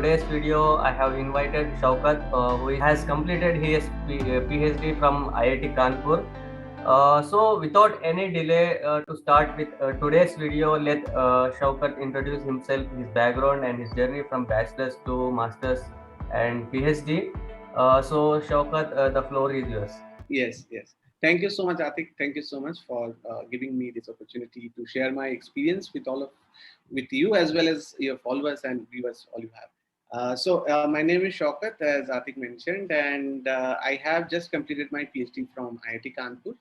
today's video, I have invited Shaukat, who has completed his PhD from IIT Kanpur. So, without any delay, to start with today's video, let Shaukat introduce himself, his background, and his journey from bachelor's to master's and PhD. So, Shaukat, the floor is yours. Yes, yes. Thank you so much, Atik. Thank you so much for giving me this opportunity to share my experience with you as well as your followers and viewers, all you have. My name is Shaukat, as Atik mentioned, and I have just completed my PhD from IIT Kanpur.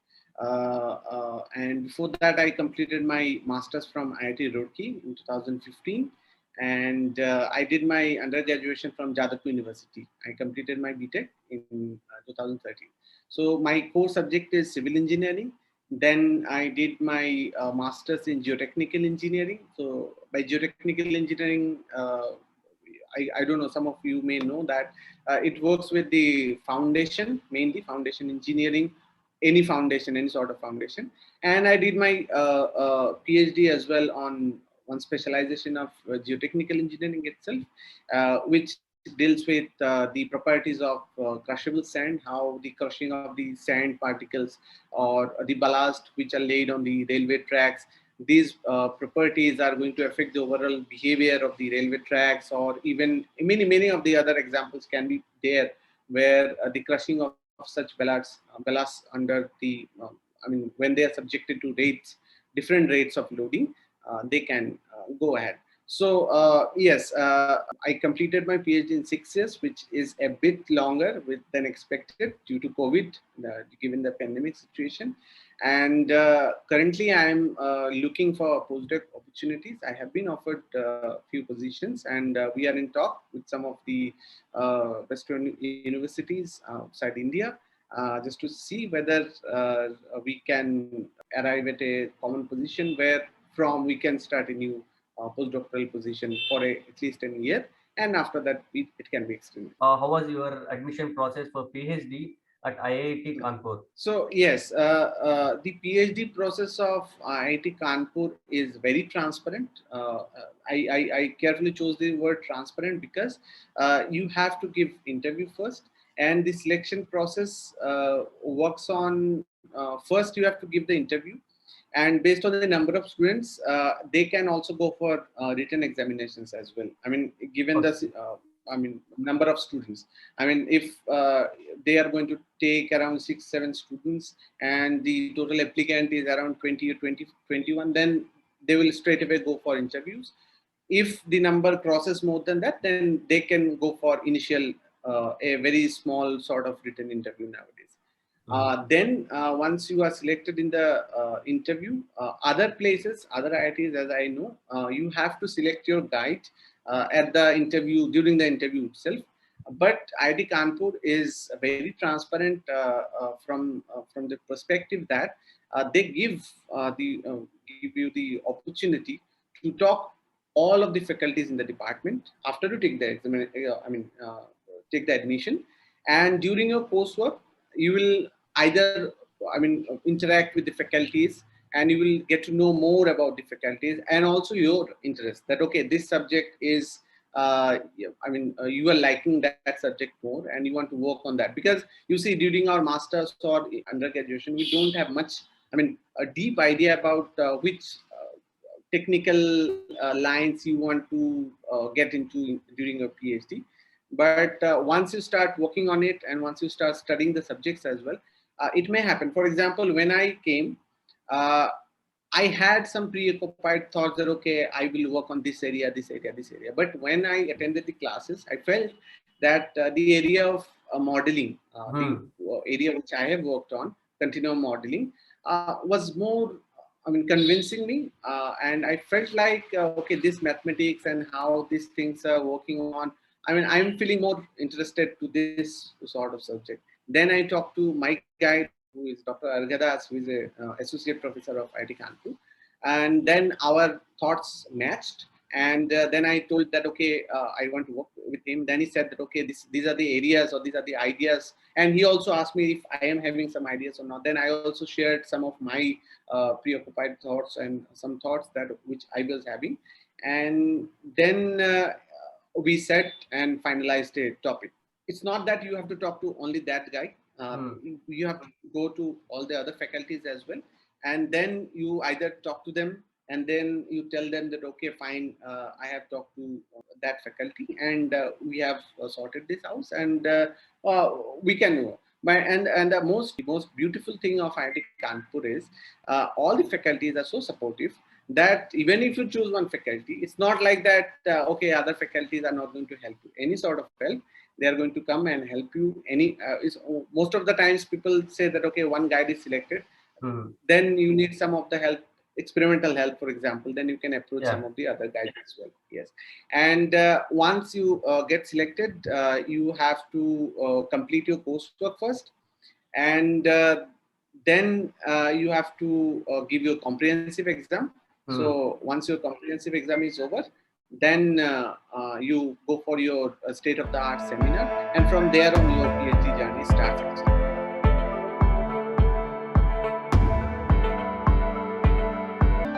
And before that, I completed my master's from IIT Roorkee in 2015. And I did my undergraduation from Jadavpur University. I completed my BTech in 2013. So my core subject is civil engineering. Then I did my master's in geotechnical engineering. So by geotechnical engineering, I don't know, some of you may know that it works with the foundation, mainly foundation engineering, any foundation, any sort of foundation. And I did my PhD as well on one specialization of geotechnical engineering itself, which deals with the properties of crushable sand, how the crushing of the sand particles or the ballast which are laid on the railway tracks, these properties are going to affect the overall behavior of the railway tracks, or even many of the other examples can be there where the crushing of such ballasts under the when they are subjected to different rates of loading, they can go ahead. So yes, I completed my PhD in 6 years, which is a bit longer than expected due to COVID, given the pandemic situation. And currently, I am looking for postdoc opportunities. I have been offered a few positions, and we are in talk with some of the Western universities outside India, just to see whether we can arrive at a common position where from we can start a new postdoctoral position for at least a year, and after that it can be extended. How was your admission process for PhD at IIT Kanpur? So yes, the PhD process of IIT Kanpur is very transparent. I carefully chose the word transparent because you have to give interview first, and the selection process works on first you have to give the interview, and based on the number of students, they can also go for written examinations as well. I mean, given the Okay. number of students. I mean, if they are going to take around 6-7 students and the total applicant is around 20 or 21, then they will straight away go for interviews. If the number crosses more than that, then they can go for initial a very small sort of written interview nowadays. Then once you are selected in the interview, other places, other IITs, as I know, you have to select your guide at the interview, during the interview itself. But IIT Kanpur is very transparent from the perspective that they give you the opportunity to talk all of the faculties in the department after you take the exam. Take the admission, and during your coursework, you will either interact with the faculties, and you will get to know more about the faculties and also your interest, that okay, this subject is you are liking that subject more and you want to work on that. Because you see, during our masters or undergraduation, we don't have much, a deep idea about which technical lines you want to get into during your PhD. But once you start working on it and once you start studying the subjects as well, it may happen. For example, when I came, uh, I had some preoccupied thoughts that okay, I will work on this area, this area, this area. But when I attended the classes, I felt that the area of modeling, the Hmm. area which I have worked on, continuum modeling, was more, convincing me, and I felt like okay, this mathematics and how these things are working on. I'm feeling more interested to this sort of subject. Then I talked to my guide, who is Dr. Argadas, who is a associate professor of IIT Kanpur, and then our thoughts matched. And then I told that okay, I want to work with him. Then he said that okay, these are the areas or these are the ideas, and he also asked me if I am having some ideas or not. Then I also shared some of my preoccupied thoughts and some thoughts that which I was having. And then we set and finalized a topic. It's not that you have to talk to only that guy. You have to go to all the other faculties as well, and then you either talk to them and then you tell them that okay, fine, I have talked to that faculty and we have sorted this out, and we can. And the most beautiful thing of IIT Kanpur is all the faculties are so supportive that even if you choose one faculty, it's not like that, okay, other faculties are not going to help you. Any sort of help, they are going to come and help you. Most of the times people say that, okay, one guide is selected, then you need some of the help, experimental help, for example, then you can approach some of the other guides as well. Yes. And once you get selected, you have to complete your coursework first. And then you have to give your comprehensive exam. So once your comprehensive exam is over, then you go for your state of the art seminar, and from there on your PhD journey starts.